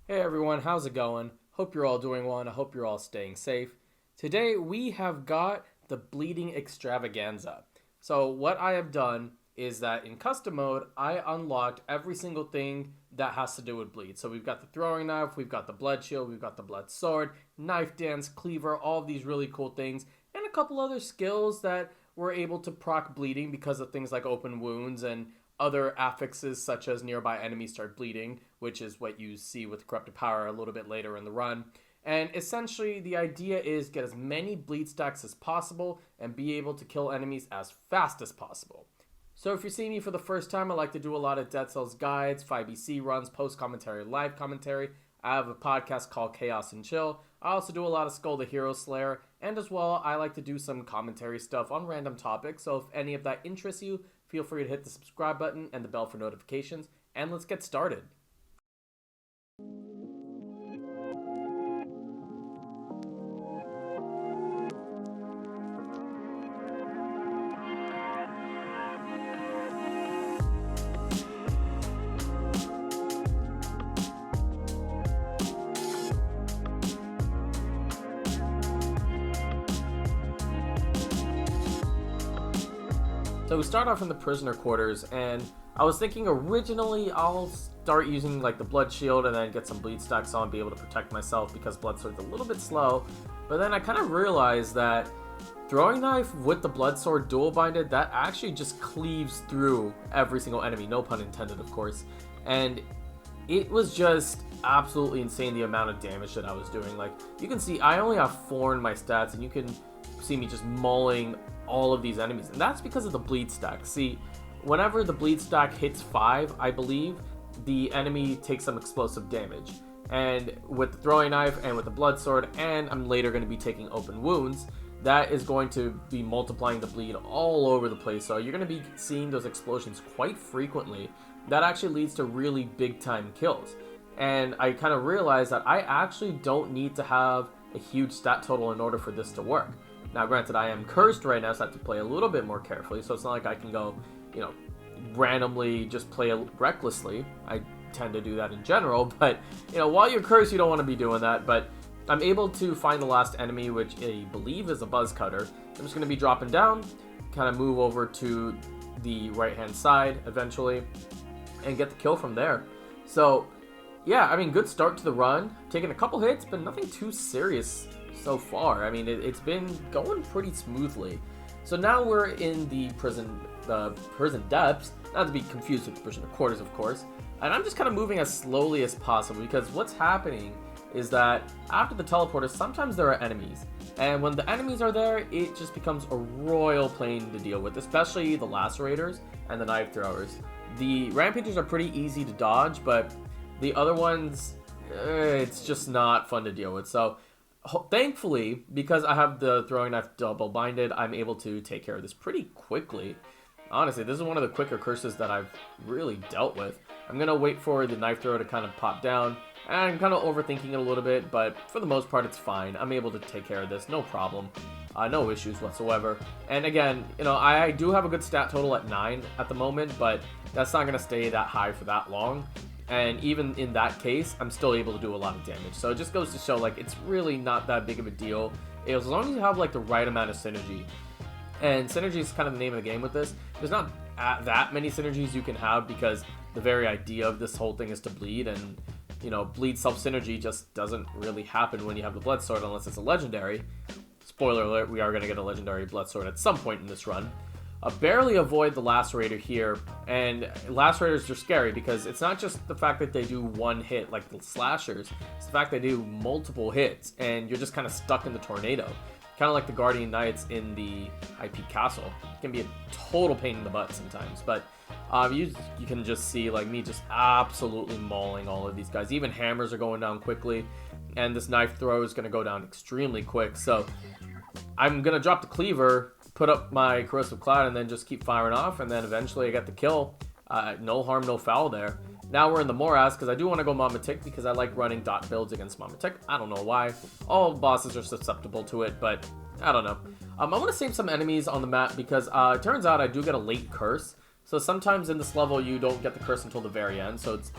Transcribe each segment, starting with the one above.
Hey everyone, how's it going? Hope you're all doing well and I hope you're all staying safe. Today we have got the Bleeding Extravaganza. So what I have done is that in custom mode, I unlocked every single thing that has to do with bleed. So we've got the throwing knife, we've got the blood shield, we've got the blood sword, knife dance, cleaver, all of these really cool things, and a couple other skills that were able to proc bleeding because of things like open wounds and other affixes such as nearby enemies start bleeding, which is what you see with corrupted power a little bit later in the run. And essentially the idea is get as many bleed stacks as possible and be able to kill enemies as fast as possible. So if you're seeing me for the first time, I like to do a lot of Dead Cells guides, 5BC runs, post commentary, live commentary. I have a podcast called Chaos and Chill. I also do a lot of Skull the Hero Slayer, and as well, I like to do some commentary stuff on random topics. So if any of that interests you, feel free to hit the subscribe button and the bell for notifications, and let's get started. So we start off in the prisoner quarters, and I was thinking originally I'll start using like the blood shield and then get some bleed stacks on, be able to protect myself because blood sword's a little bit slow. But then I kind of realized that throwing knife with the blood sword dual binded, that actually just cleaves through every single enemy, no pun intended of course. And it was just absolutely insane the amount of damage that I was doing. Like you can see I only have 4 in my stats, and you can see me just mauling all of these enemies, and that's because of the bleed stack. See, whenever the bleed stack hits 5, I believe the enemy takes some explosive damage, and with the throwing knife and with the blood sword, and I'm later going to be taking open wounds, that is going to be multiplying the bleed all over the place. So you're going to be seeing those explosions quite frequently. That actually leads to really big time kills, and I kind of realized that I actually don't need to have a huge stat total in order for this to work. Now, granted, I am cursed right now, so I have to play a little bit more carefully, so it's not like I can go, randomly just play recklessly. I tend to do that in general, but, while you're cursed, you don't want to be doing that, but I'm able to find the last enemy, which I believe is a buzz cutter. I'm just going to be dropping down, kind of move over to the right-hand side eventually, and get the kill from there. So, yeah, I mean, good start to the run. Taking a couple hits, but nothing too serious so far. I mean, it's been going pretty smoothly. So now we're in the prison depths, not to be confused with the prisoner quarters, of course. And I'm just kind of moving as slowly as possible because what's happening is that after the teleporters, sometimes there are enemies. And when the enemies are there, it just becomes a royal pain to deal with, especially the lacerators and the knife throwers. The rampagers are pretty easy to dodge, but the other ones, it's just not fun to deal with. So thankfully, because I have the throwing knife double binded, I'm able to take care of this pretty quickly. Honestly, this is one of the quicker curses that I've really dealt with. I'm going to wait for the knife thrower to kind of pop down. And I'm kind of overthinking it a little bit, but for the most part, it's fine. I'm able to take care of this, no problem. No issues whatsoever. And again, I do have a good stat total at 9 at the moment, but that's not going to stay that high for that long. And even in that case, I'm still able to do a lot of damage. So it just goes to show, like, it's really not that big of a deal. As long as you have, like, the right amount of synergy. And synergy is kind of the name of the game with this. There's not that many synergies you can have because the very idea of this whole thing is to bleed. And, bleed self-synergy just doesn't really happen when you have the blood sword unless it's a legendary. Spoiler alert, we are going to get a legendary blood sword at some point in this run. Barely avoid the lacerator here, and lacerators are scary because it's not just the fact that they do one hit like the slashers, it's the fact they do multiple hits and you're just kind of stuck in the tornado, kind of like the guardian knights in the high peak castle. It can be a total pain in the butt sometimes, but you can just see like me just absolutely mauling all of these guys. Even hammers are going down quickly, and this knife throw is going to go down extremely quick. So I'm going to drop the cleaver, put up my corrosive cloud, and then just keep firing off, and then eventually I get the kill. No harm, no foul there. Now we're in the morass because I do want to go Mama Tick because I like running dot builds against Mama Tick. I don't know why. All bosses are susceptible to it, but I don't know. I want to save some enemies on the map because it turns out I do get a late curse. So sometimes in this level you don't get the curse until the very end, so it's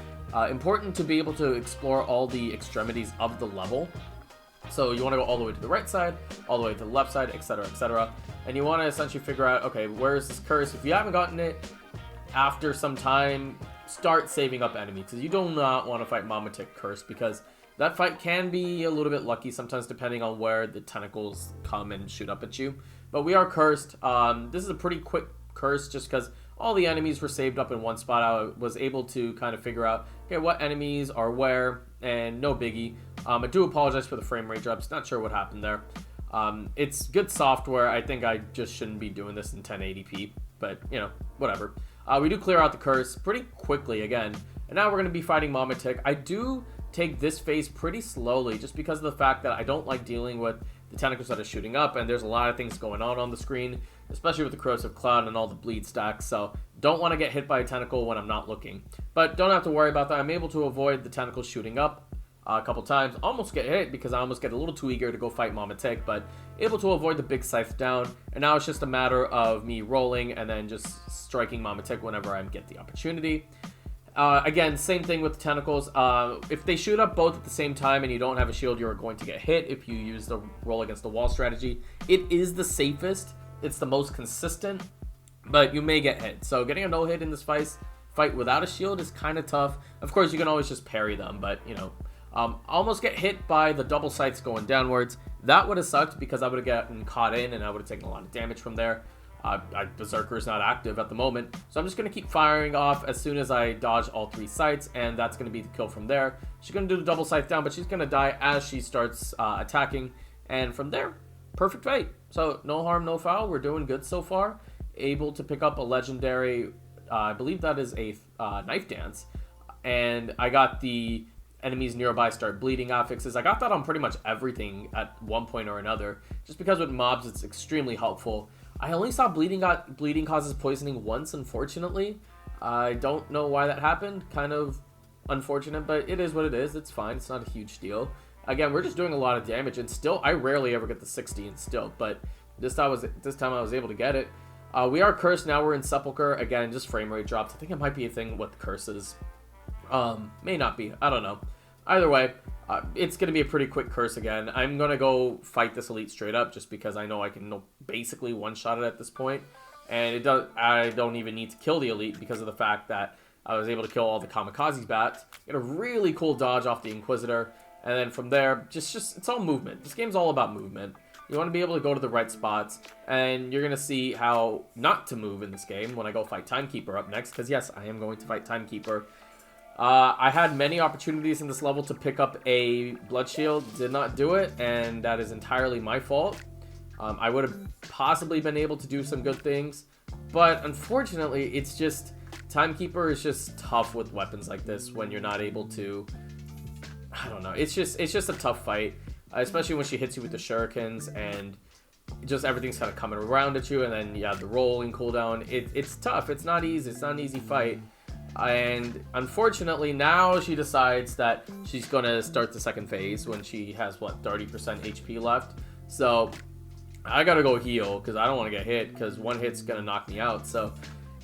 important to be able to explore all the extremities of the level. So you want to go all the way to the right side, all the way to the left side, etc, etc. And you want to essentially figure out, okay, where is this curse? If you haven't gotten it, after some time, start saving up enemies, because you do not want to fight Mama Tick curse, because that fight can be a little bit lucky sometimes depending on where the tentacles come and shoot up at you. But we are cursed. This is a pretty quick curse just because all the enemies were saved up in one spot. I was able to kind of figure out, okay, what enemies are where, and no biggie. I do apologize for the frame rate drops. Not sure what happened there. It's good software. I think I just shouldn't be doing this in 1080p, but, you know, whatever. We do clear out the curse pretty quickly again, and now we're going to be fighting Mama Tick. I do take this phase pretty slowly just because of the fact that I don't like dealing with the tentacles that are shooting up, and there's a lot of things going on the screen, especially with the corrosive cloud and all the bleed stacks, so don't want to get hit by a tentacle when I'm not looking. But don't have to worry about that. I'm able to avoid the tentacles shooting up a couple times. Almost get hit because I almost get a little too eager to go fight Mama Tick, but able to avoid the big scythe down, and now it's just a matter of me rolling and then just striking Mama Tick whenever I get the opportunity. Again, same thing with the tentacles. If they shoot up both at the same time and you don't have a shield, you're going to get hit if you use the roll against the wall strategy. It is the safest, it's the most consistent, but you may get hit. So getting a no hit in this fight without a shield is kind of tough. Of course, you can always just parry them, but you know, almost get hit by the double sights going downwards. That would have sucked because I would have gotten caught in and I would have taken a lot of damage from there. Berserker is not active at the moment, so I'm just going to keep firing off as soon as I dodge all three sights, and that's going to be the kill from there. She's going to do the double scythe down, but she's going to die as she starts attacking, and from there, perfect fight. So no harm, no foul. We're doing good so far. Able to pick up a legendary, I believe that is a knife dance, and I got the enemies nearby start bleeding affixes. I got that on pretty much everything at one point or another, just because with mobs it's extremely helpful. I only saw bleeding causes poisoning once, unfortunately. I don't know why that happened. Kind of unfortunate, but it is what it is. It's fine. It's not a huge deal. Again, we're just doing a lot of damage, and still, I rarely ever get the 60 in still, but this time I was able to get it. We are cursed now. We're in Sepulcher. Again, just frame rate drops. I think it might be a thing with curses. May not be. I don't know. Either way, it's going to be a pretty quick curse again. I'm going to go fight this elite straight up just because I know I can basically one-shot it at this point. And I don't even need to kill the elite because of the fact that I was able to kill all the kamikaze bats. Get a really cool dodge off the Inquisitor. And then from there, just it's all movement. This game's all about movement. You want to be able to go to the right spots. And you're going to see how not to move in this game when I go fight Timekeeper up next. Because yes, I am going to fight Timekeeper. I had many opportunities in this level to pick up a blood shield, did not do it, and that is entirely my fault. I would have possibly been able to do some good things, but unfortunately, it's just, Timekeeper is just tough with weapons like this when you're not able to, I don't know, it's just a tough fight, especially when she hits you with the shurikens, and just everything's kind of coming around at you, and then you have the rolling cooldown. It's tough, it's not easy, it's not an easy fight. And unfortunately, now she decides that she's going to start the second phase when she has, what, 30% HP left. So I got to go heal because I don't want to get hit because one hit's going to knock me out. So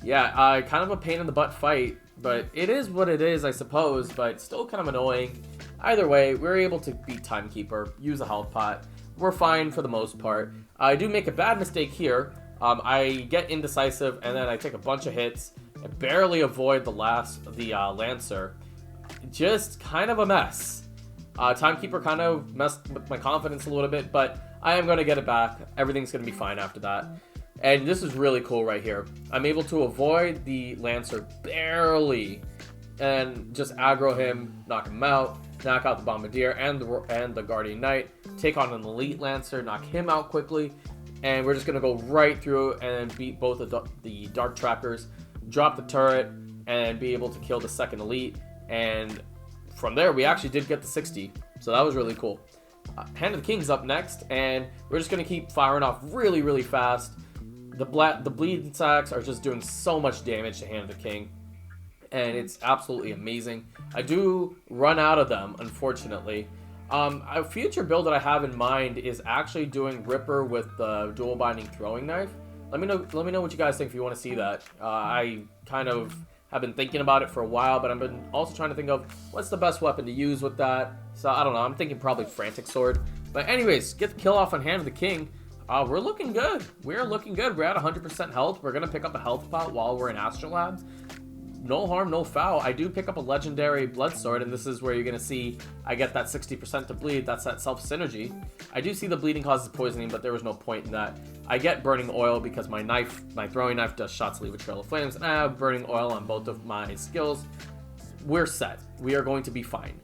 yeah, kind of a pain in the butt fight, but it is what it is, I suppose, but still kind of annoying. Either way, we're able to beat Timekeeper, use a health pot. We're fine for the most part. I do make a bad mistake here. I get indecisive and then I take a bunch of hits. I barely avoid the Lancer. Just kind of a mess. Timekeeper kind of messed with my confidence a little bit, but I am going to get it back. Everything's going to be fine after that. And this is really cool right here. I'm able to avoid the Lancer barely and just aggro him, knock him out, knock out the Bombardier and the Guardian Knight, take on an Elite Lancer, knock him out quickly, and we're just going to go right through and beat both of the Dark Trackers, drop the turret, and be able to kill the second Elite. And from there, we actually did get the 60, so that was really cool. Hand of the King's up next, and we're just going to keep firing off really, really fast. The bleed sacks are just doing so much damage to Hand of the King, and it's absolutely amazing. I do run out of them, unfortunately. A future build that I have in mind is actually doing Ripper with the dual binding throwing knife. Let me know what you guys think if you want to see that. I kind of have been thinking about it for a while, but I've been also trying to think of what's the best weapon to use with that. So I don't know. I'm thinking probably Frantic Sword. But anyways, get the kill off on Hand of the King. We're looking good. We're looking good. We're at 100% health. We're gonna pick up a health pot while we're in Astro Lab. No harm, no foul. I do pick up a legendary blood sword, and this is where you're gonna see I get that 60% to bleed. That's that self synergy. I do see the bleeding causes poisoning, but there was no point in that. I get burning oil because my throwing knife does shots leave a trail of flames, and I have burning oil on both of my skills. We're set. We are going to be fine.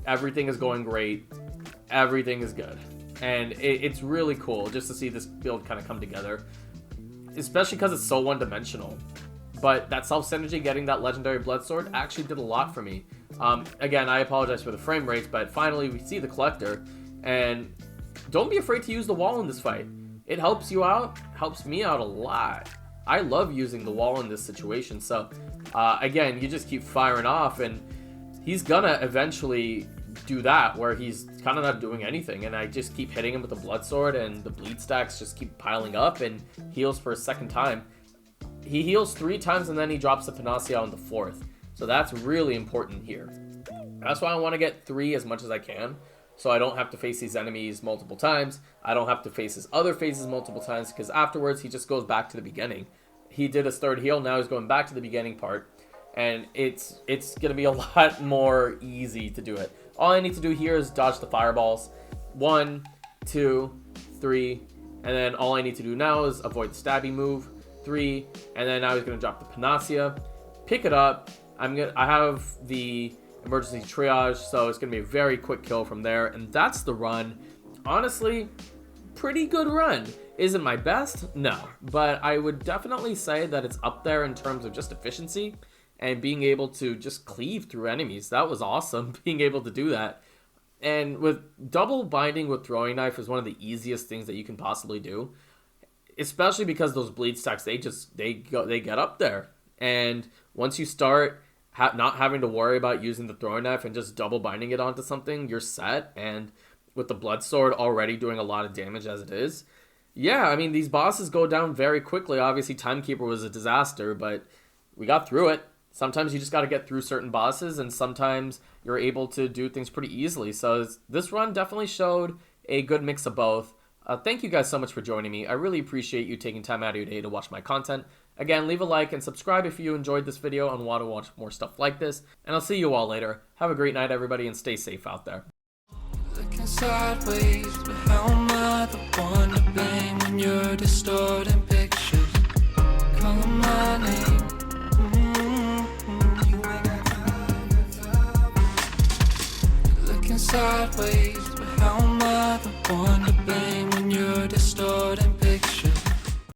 Everything is going great. Everything is good, and it's really cool just to see this build kind of come together, especially because it's so one-dimensional. But that self-synergy, getting that legendary blood sword, actually did a lot for me. Again, I apologize for the frame rates, but finally we see the collector. And don't be afraid to use the wall in this fight. It helps you out, helps me out a lot. I love using the wall in this situation. So, again, you just keep firing off, and he's gonna eventually do that, where he's kind of not doing anything. And I just keep hitting him with the blood sword, and the bleed stacks just keep piling up, and heals for a second time. He heals 3 times, and then he drops the Panacea on the 4th. So that's really important here. That's why I want to get 3 as much as I can, so I don't have to face these enemies multiple times. I don't have to face his other phases multiple times, because afterwards he just goes back to the beginning. He did his 3rd heal, now he's going back to the beginning part, and it's going to be a lot more easy to do it. All I need to do here is dodge the fireballs. 1, 2, 3, and then all I need to do now is avoid the stabby move. 3, and then now he's gonna drop the Panacea, pick it up. I have the emergency triage, so it's gonna be a very quick kill from there, and that's the run. Honestly, pretty good run. Is it my best? No, but I would definitely say that it's up there in terms of just efficiency and being able to just cleave through enemies. That was awesome, being able to do that. And with double binding with throwing knife is one of the easiest things that you can possibly do. Especially because those bleed stacks, they get up there, and once you start not having to worry about using the throwing knife and just double binding it onto something, you're set. And with the blood sword already doing a lot of damage as it is, yeah, I mean, these bosses go down very quickly. Obviously, Timekeeper was a disaster, but we got through it. Sometimes you just got to get through certain bosses, and sometimes you're able to do things pretty easily. So this run definitely showed a good mix of both. Thank you guys so much for joining me. I really appreciate you taking time out of your day to watch my content. Again, leave a like and subscribe if you enjoyed this video and want to watch more stuff like this. And I'll see you all later. Have a great night, everybody, and stay safe out there. Looking sideways, but how am I the one to blame when you're distorting pictures? Calling my name. Looking sideways, but how